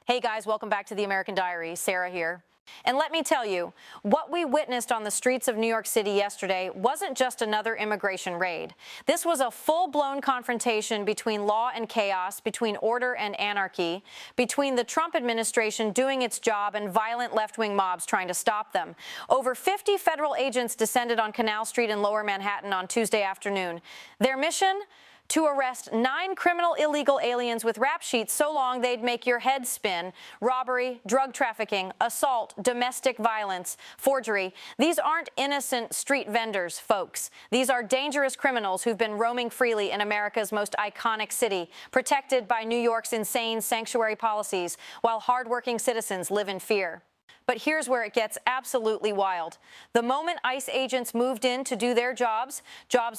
Hey guys, welcome back to the American Diary. Sarah here. And let me tell you, what we witnessed on the streets of New York City yesterday wasn't just another immigration raid. This was a full-blown confrontation between law and chaos, between order and anarchy, between the Trump administration doing its job and violent left-wing mobs trying to stop them. Over 50 federal agents descended on Canal Street in Lower Manhattan on Tuesday afternoon. Their mission? To arrest 9 criminal illegal aliens with rap sheets so long they'd make your head spin. Robbery, drug trafficking, assault, domestic violence, forgery. These aren't innocent street vendors, folks. These are dangerous criminals who've been roaming freely in America's most iconic city, protected by New York's insane sanctuary policies, while hardworking citizens live in fear. But here's where it gets absolutely wild. The moment ICE agents moved in to do their jobs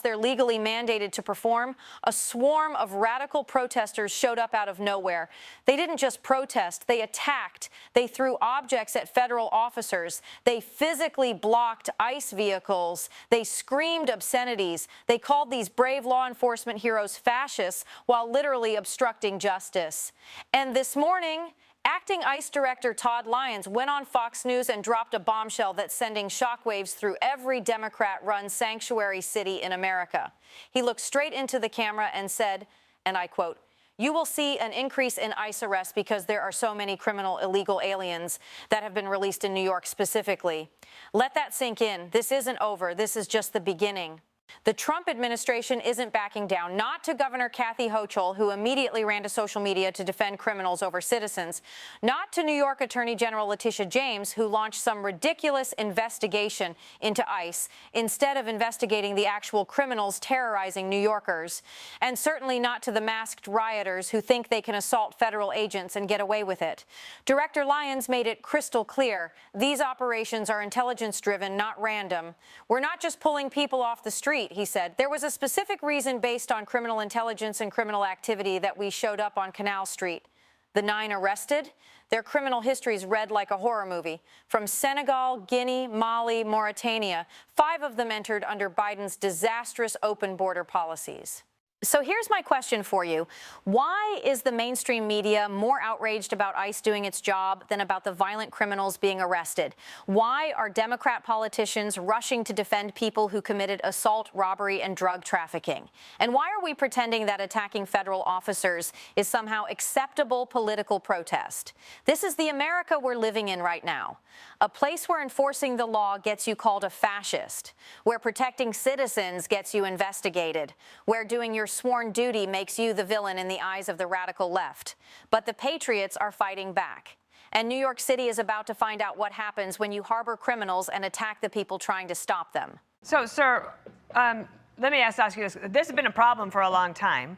they're legally mandated to perform, a swarm of radical protesters showed up out of nowhere. They didn't just protest, they attacked. They threw objects at federal officers. They physically blocked ICE vehicles. They screamed obscenities. They called these brave law enforcement heroes fascists while literally obstructing justice. And this morning, Acting ICE Director Todd Lyons went on Fox News and dropped a bombshell that's sending shockwaves through every Democrat-run sanctuary city in America. He looked straight into the camera and said, and I quote, "You will see an increase in ICE arrests because there are so many criminal illegal aliens that have been released in New York specifically. Let that sink in. This isn't over. This is just the beginning." The Trump administration isn't backing down, not to Governor Kathy Hochul, who immediately ran to social media to defend criminals over citizens, not to New York Attorney General Letitia James, who launched some ridiculous investigation into ICE instead of investigating the actual criminals terrorizing New Yorkers, and certainly not to the masked rioters who think they can assault federal agents and get away with it. Director Lyons made it crystal clear these operations are intelligence-driven, not random. We're not just pulling people off the street, he said. There was a specific reason based on criminal intelligence and criminal activity that we showed up on Canal Street. The 9 arrested, their criminal histories read like a horror movie. From Senegal, Guinea, Mali, Mauritania, 5 of them entered under Biden's disastrous open border policies. So here's my question for you. Why is the mainstream media more outraged about ICE doing its job than about the violent criminals being arrested? Why are Democrat politicians rushing to defend people who committed assault, robbery, and drug trafficking? And why are we pretending that attacking federal officers is somehow acceptable political protest? This is the America we're living in right now. A place where enforcing the law gets you called a fascist, where protecting citizens gets you investigated, where doing your sworn duty makes you the villain in the eyes of the radical left. But the patriots are fighting back. And New York City is about to find out what happens when you harbor criminals and attack the people trying to stop them. So, sir, let me ask you this. This has been a problem for a long time.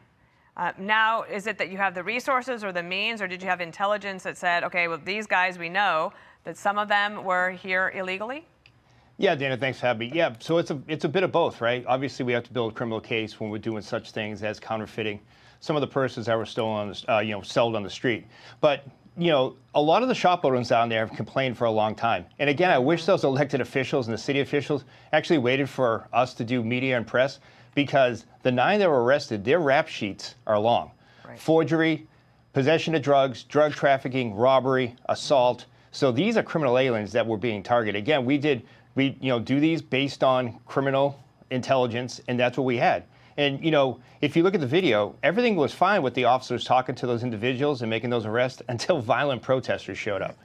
Now, is it that you have the resources or the means, or did you have intelligence that said, okay, well, these guys, we know that some of them were here illegally? Yeah, Dana, thanks for having me. Yeah, so it's a bit of both, right? Obviously, we have to build a criminal case when we're doing such things as counterfeiting some of the purses that were stolen, sold on the street. But a lot of the shop owners down there have complained for a long time. And again, I wish those elected officials and the city officials actually waited for us to do media and press, because the 9 that were arrested, their rap sheets are long. Right. Forgery, possession of drugs, drug trafficking, robbery, assault. So these are criminal aliens that were being targeted. Again, we do these based on criminal intelligence, and that's what we had. And, if you look at the video, everything was fine with the officers talking to those individuals and making those arrests until violent protesters showed up.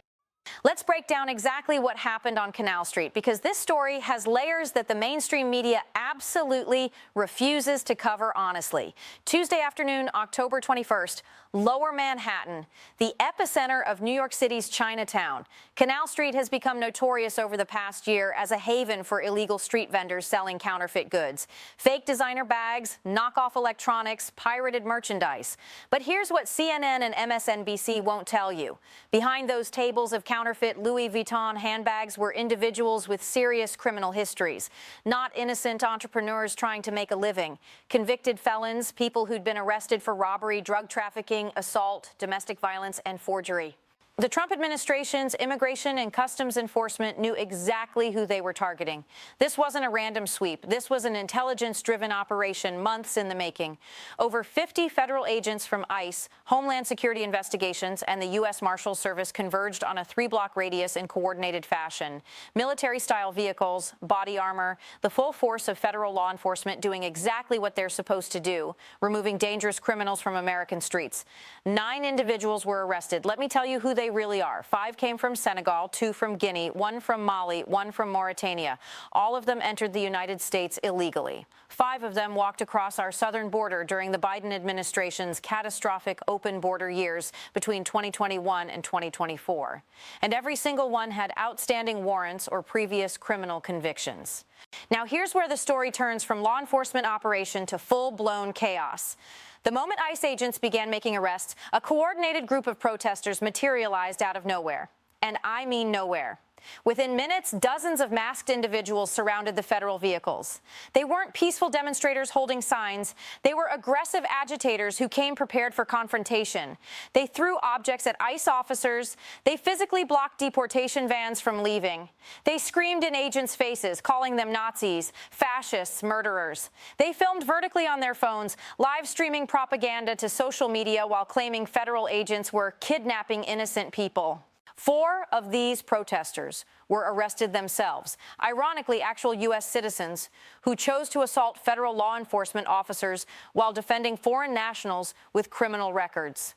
Let's break down exactly what happened on Canal Street, because this story has layers that the mainstream media absolutely refuses to cover honestly. Tuesday afternoon, October 21st, Lower Manhattan, the epicenter of New York City's Chinatown. Canal Street has become notorious over the past year as a haven for illegal street vendors selling counterfeit goods. Fake designer bags, knockoff electronics, pirated merchandise. But here's what CNN and MSNBC won't tell you. Behind those tables of counterfeit Louis Vuitton handbags were individuals with serious criminal histories, not innocent entrepreneurs trying to make a living. Convicted felons, people who'd been arrested for robbery, drug trafficking, assault, domestic violence, and forgery. The Trump administration's Immigration and Customs Enforcement knew exactly who they were targeting. This wasn't a random sweep. This was an intelligence-driven operation, months in the making. Over 50 federal agents from ICE, Homeland Security Investigations, and the U.S. Marshals Service converged on a 3-block radius in coordinated fashion. Military-style vehicles, body armor, the full force of federal law enforcement doing exactly what they're supposed to do, removing dangerous criminals from American streets. 9 individuals were arrested. Let me tell you who they really are. 5 came from Senegal, 2 from Guinea, 1 from Mali, 1 from Mauritania. All of them entered the United States illegally. 5 of them walked across our southern border during the Biden administration's catastrophic open border years between 2021 and 2024. And every single one had outstanding warrants or previous criminal convictions. Now here's where the story turns from law enforcement operation to full-blown chaos. The moment ICE agents began making arrests, a coordinated group of protesters materialized out of nowhere. And I mean nowhere. Within minutes, dozens of masked individuals surrounded the federal vehicles. They weren't peaceful demonstrators holding signs. They were aggressive agitators who came prepared for confrontation. They threw objects at ICE officers. They physically blocked deportation vans from leaving. They screamed in agents' faces, calling them Nazis, fascists, murderers. They filmed vertically on their phones, live streaming propaganda to social media while claiming federal agents were kidnapping innocent people. 4 of these protesters were arrested themselves, ironically actual U.S. citizens who chose to assault federal law enforcement officers while defending foreign nationals with criminal records.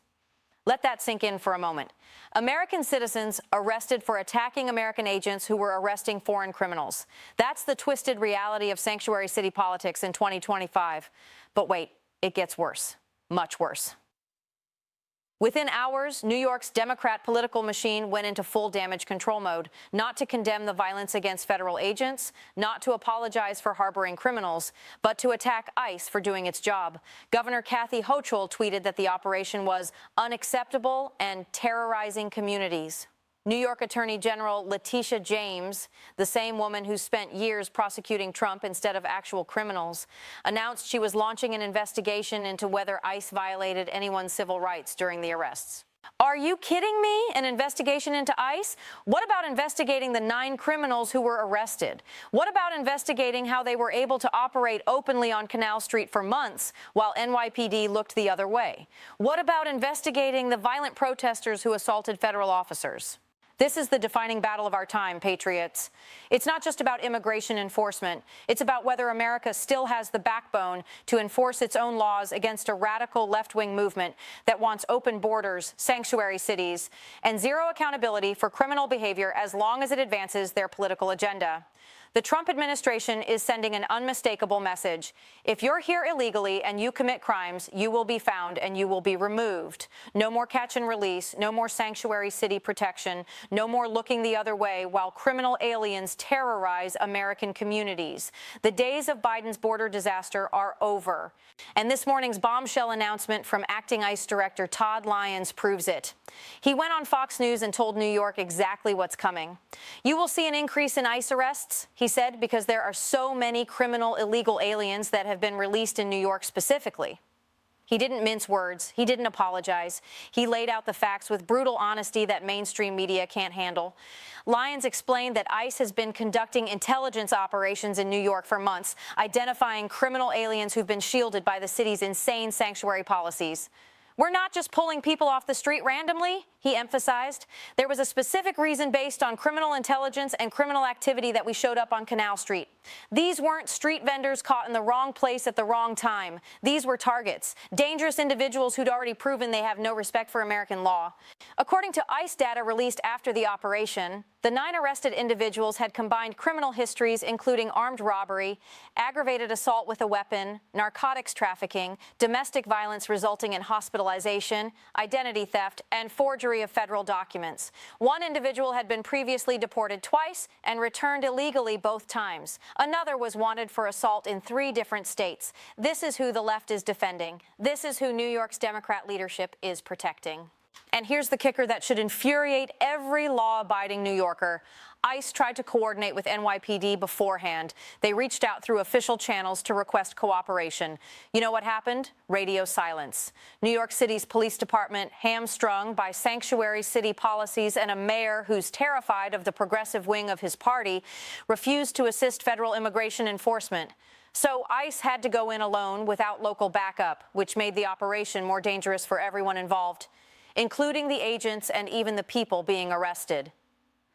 Let that sink in for a moment. American citizens arrested for attacking American agents who were arresting foreign criminals. That's the twisted reality of sanctuary city politics in 2025. But wait, it gets worse, much worse. Within hours, New York's Democrat political machine went into full damage control mode, not to condemn the violence against federal agents, not to apologize for harboring criminals, but to attack ICE for doing its job. Governor Kathy Hochul tweeted that the operation was unacceptable and terrorizing communities. New York Attorney General Letitia James, the same woman who spent years prosecuting Trump instead of actual criminals, announced she was launching an investigation into whether ICE violated anyone's civil rights during the arrests. Are you kidding me? An investigation into ICE? What about investigating the 9 criminals who were arrested? What about investigating how they were able to operate openly on Canal Street for months while NYPD looked the other way? What about investigating the violent protesters who assaulted federal officers? This is the defining battle of our time, patriots. It's not just about immigration enforcement. It's about whether America still has the backbone to enforce its own laws against a radical left-wing movement that wants open borders, sanctuary cities, and zero accountability for criminal behavior as long as it advances their political agenda. The Trump administration is sending an unmistakable message. If you're here illegally and you commit crimes, you will be found and you will be removed. No more catch and release, no more sanctuary city protection, no more looking the other way while criminal aliens terrorize American communities. The days of Biden's border disaster are over. And this morning's bombshell announcement from acting ICE Director Todd Lyons proves it. He went on Fox News and told New York exactly what's coming. You will see an increase in ICE arrests, he said, because there are so many criminal illegal aliens that have been released in New York specifically. He didn't mince words. He didn't apologize. He laid out the facts with brutal honesty that mainstream media can't handle. Lyons explained that ICE has been conducting intelligence operations in New York for months, identifying criminal aliens who've been shielded by the city's insane sanctuary policies. We're not just pulling people off the street randomly, he emphasized. There was a specific reason based on criminal intelligence and criminal activity that we showed up on Canal Street. These weren't street vendors caught in the wrong place at the wrong time. These were targets, dangerous individuals who'd already proven they have no respect for American law. According to ICE data released after the operation, the 9 arrested individuals had combined criminal histories including armed robbery, aggravated assault with a weapon, narcotics trafficking, domestic violence resulting in hospitalization, identity theft, and forgery of federal documents. One individual had been previously deported twice and returned illegally both times. Another was wanted for assault in 3 different states. This is who the left is defending. This is who New York's Democrat leadership is protecting. And here's the kicker that should infuriate every law-abiding New Yorker. ICE tried to coordinate with NYPD beforehand. They reached out through official channels to request cooperation. You know what happened? Radio silence. New York City's police department, hamstrung by sanctuary city policies and a mayor who's terrified of the progressive wing of his party, refused to assist federal immigration enforcement. So ICE had to go in alone without local backup, which made the operation more dangerous for everyone involved, including the agents and even the people being arrested.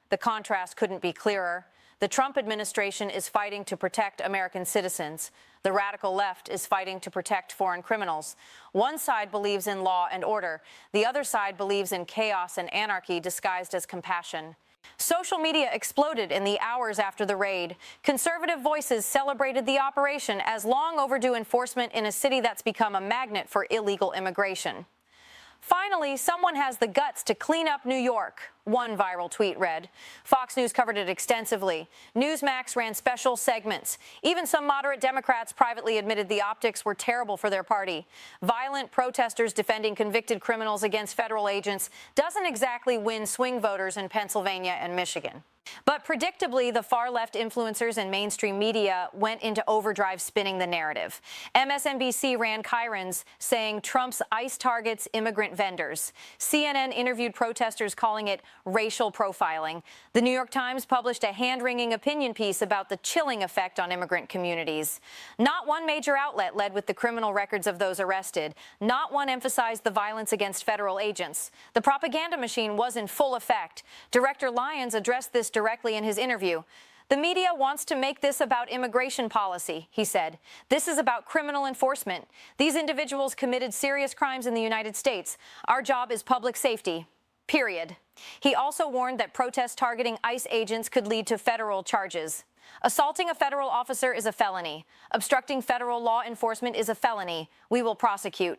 The contrast couldn't be clearer. The Trump administration is fighting to protect American citizens. The radical left is fighting to protect foreign criminals. One side believes in law and order. The other side believes in chaos and anarchy disguised as compassion. Social media exploded in the hours after the raid. Conservative voices celebrated the operation as long overdue enforcement in a city that's become a magnet for illegal immigration. Finally, someone has the guts to clean up New York, one viral tweet read. Fox News covered it extensively. Newsmax ran special segments. Even some moderate Democrats privately admitted the optics were terrible for their party. Violent protesters defending convicted criminals against federal agents doesn't exactly win swing voters in Pennsylvania and Michigan. But predictably, the far-left influencers and mainstream media went into overdrive spinning the narrative. MSNBC ran chyrons saying Trump's ICE targets immigrant vendors. CNN interviewed protesters calling it racial profiling. The New York Times published a hand-wringing opinion piece about the chilling effect on immigrant communities. Not one major outlet led with the criminal records of those arrested. Not one emphasized the violence against federal agents. The propaganda machine was in full effect. Director Lyons addressed this directly in his interview. The media wants to make this about immigration policy, he said. This is about criminal enforcement. These individuals committed serious crimes in the United States. Our job is public safety, period. He also warned that protests targeting ICE agents could lead to federal charges. Assaulting a federal officer is a felony. Obstructing federal law enforcement is a felony. We will prosecute.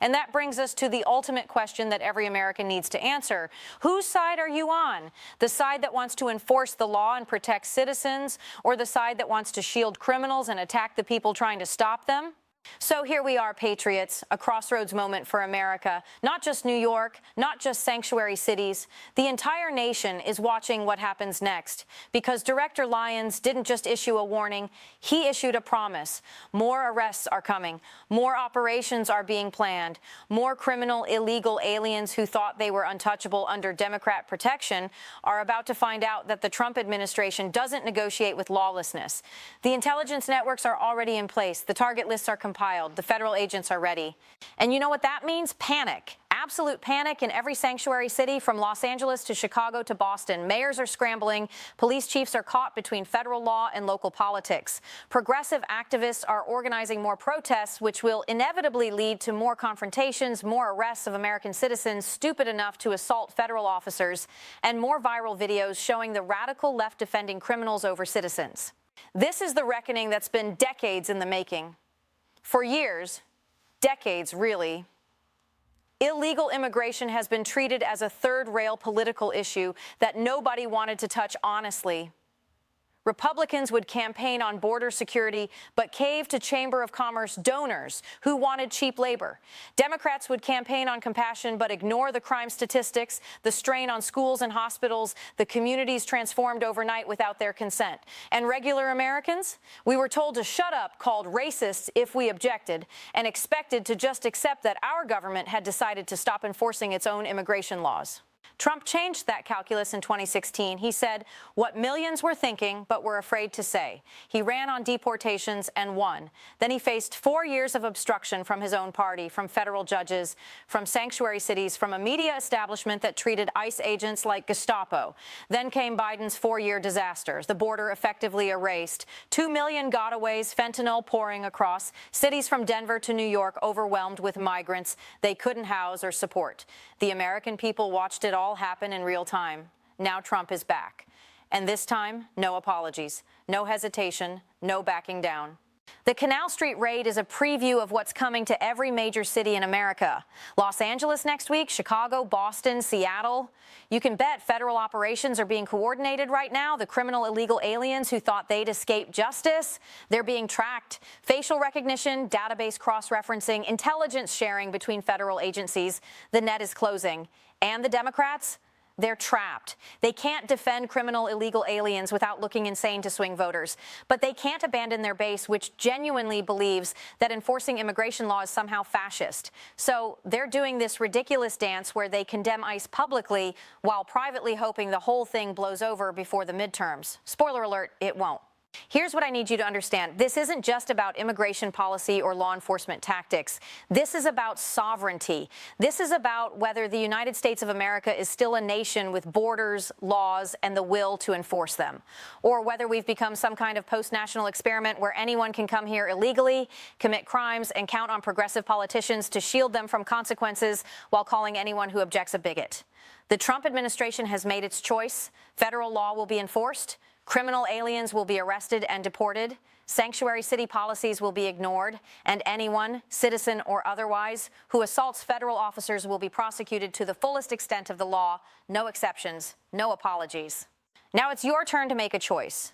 And that brings us to the ultimate question that every American needs to answer. Whose side are you on? The side that wants to enforce the law and protect citizens, or the side that wants to shield criminals and attack the people trying to stop them? So here we are, patriots, a crossroads moment for America. Not just New York, not just sanctuary cities. The entire nation is watching what happens next, because Director Lyons didn't just issue a warning, he issued a promise. More arrests are coming. More operations are being planned. More criminal, illegal aliens who thought they were untouchable under Democrat protection are about to find out that the Trump administration doesn't negotiate with lawlessness. The intelligence networks are already in place. The target lists are compiled. The federal agents are ready. And you know what that means? Panic. Absolute panic in every sanctuary city from Los Angeles to Chicago to Boston. Mayors are scrambling. Police chiefs are caught between federal law and local politics. Progressive activists are organizing more protests, which will inevitably lead to more confrontations, more arrests of American citizens stupid enough to assault federal officers, and more viral videos showing the radical left defending criminals over citizens. This is the reckoning that's been decades in the making. For years, decades really, illegal immigration has been treated as a third-rail political issue that nobody wanted to touch honestly. Republicans would campaign on border security, but cave to Chamber of Commerce donors who wanted cheap labor. Democrats would campaign on compassion, but ignore the crime statistics, the strain on schools and hospitals, the communities transformed overnight without their consent. And regular Americans? We were told to shut up, called racists if we objected, and expected to just accept that our government had decided to stop enforcing its own immigration laws. Trump changed that calculus in 2016. He said what millions were thinking but were afraid to say. He ran on deportations and won. Then he faced 4 years of obstruction from his own party, from federal judges, from sanctuary cities, from a media establishment that treated ICE agents like Gestapo. Then came Biden's 4-year disaster. The border effectively erased. 2 million gotaways, fentanyl pouring across. Cities from Denver to New York overwhelmed with migrants they couldn't house or support. The American people watched it all happen in real time. Now Trump is back. And this time, no apologies, no hesitation, no backing down. The Canal Street raid is a preview of what's coming to every major city in America. Los Angeles next week, Chicago, Boston, Seattle. You can bet federal operations are being coordinated right now. The criminal illegal aliens who thought they'd escape justice, they're being tracked. Facial recognition, database cross-referencing, intelligence sharing between federal agencies. The net is closing. And the Democrats? They're trapped. They can't defend criminal illegal aliens without looking insane to swing voters. But they can't abandon their base, which genuinely believes that enforcing immigration law is somehow fascist. So they're doing this ridiculous dance where they condemn ICE publicly while privately hoping the whole thing blows over before the midterms. Spoiler alert, it won't. Here's what I need you to understand. This isn't just about immigration policy or law enforcement tactics. This is about sovereignty. This is about whether the United States of America is still a nation with borders, laws, and the will to enforce them, or whether we've become some kind of post-national experiment where anyone can come here illegally, commit crimes, and count on progressive politicians to shield them from consequences while calling anyone who objects a bigot. The Trump administration has made its choice. Federal law will be enforced. Criminal aliens will be arrested and deported, sanctuary city policies will be ignored, and anyone, citizen or otherwise, who assaults federal officers will be prosecuted to the fullest extent of the law, no exceptions, no apologies. Now it's your turn to make a choice.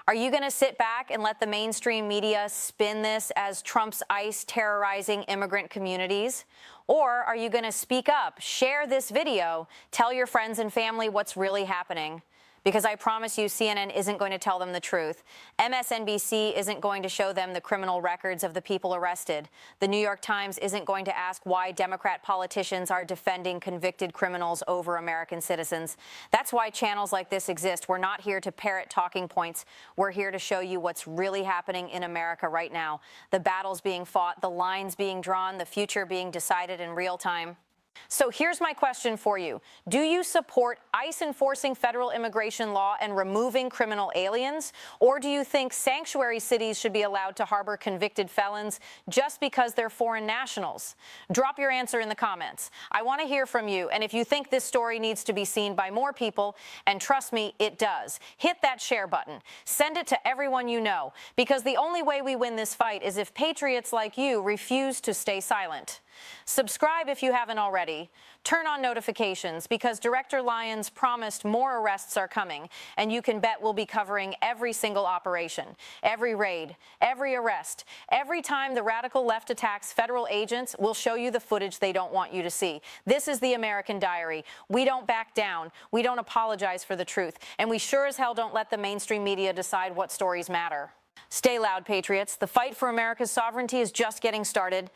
Are you going to sit back and let the mainstream media spin this as Trump's ICE terrorizing immigrant communities? Or are you going to speak up, share this video, tell your friends and family what's really happening? Because I promise you, CNN isn't going to tell them the truth. MSNBC isn't going to show them the criminal records of the people arrested. The New York Times isn't going to ask why Democrat politicians are defending convicted criminals over American citizens. That's why channels like this exist. We're not here to parrot talking points. We're here to show you what's really happening in America right now. The battles being fought, the lines being drawn, the future being decided in real time. So here's my question for you. Do you support ICE enforcing federal immigration law and removing criminal aliens? Or do you think sanctuary cities should be allowed to harbor convicted felons just because they're foreign nationals? Drop your answer in the comments. I want to hear from you. And if you think this story needs to be seen by more people, and trust me, it does, hit that share button. Send it to everyone you know, because the only way we win this fight is if patriots like you refuse to stay silent. Subscribe if you haven't already. Turn on notifications because Director Lyons promised more arrests are coming, and you can bet we'll be covering every single operation, every raid, every arrest. Every time the radical left attacks federal agents, we'll show you the footage they don't want you to see. This is the American Diary. We don't back down. We don't apologize for the truth. And we sure as hell don't let the mainstream media decide what stories matter. Stay loud, patriots. The fight for America's sovereignty is just getting started.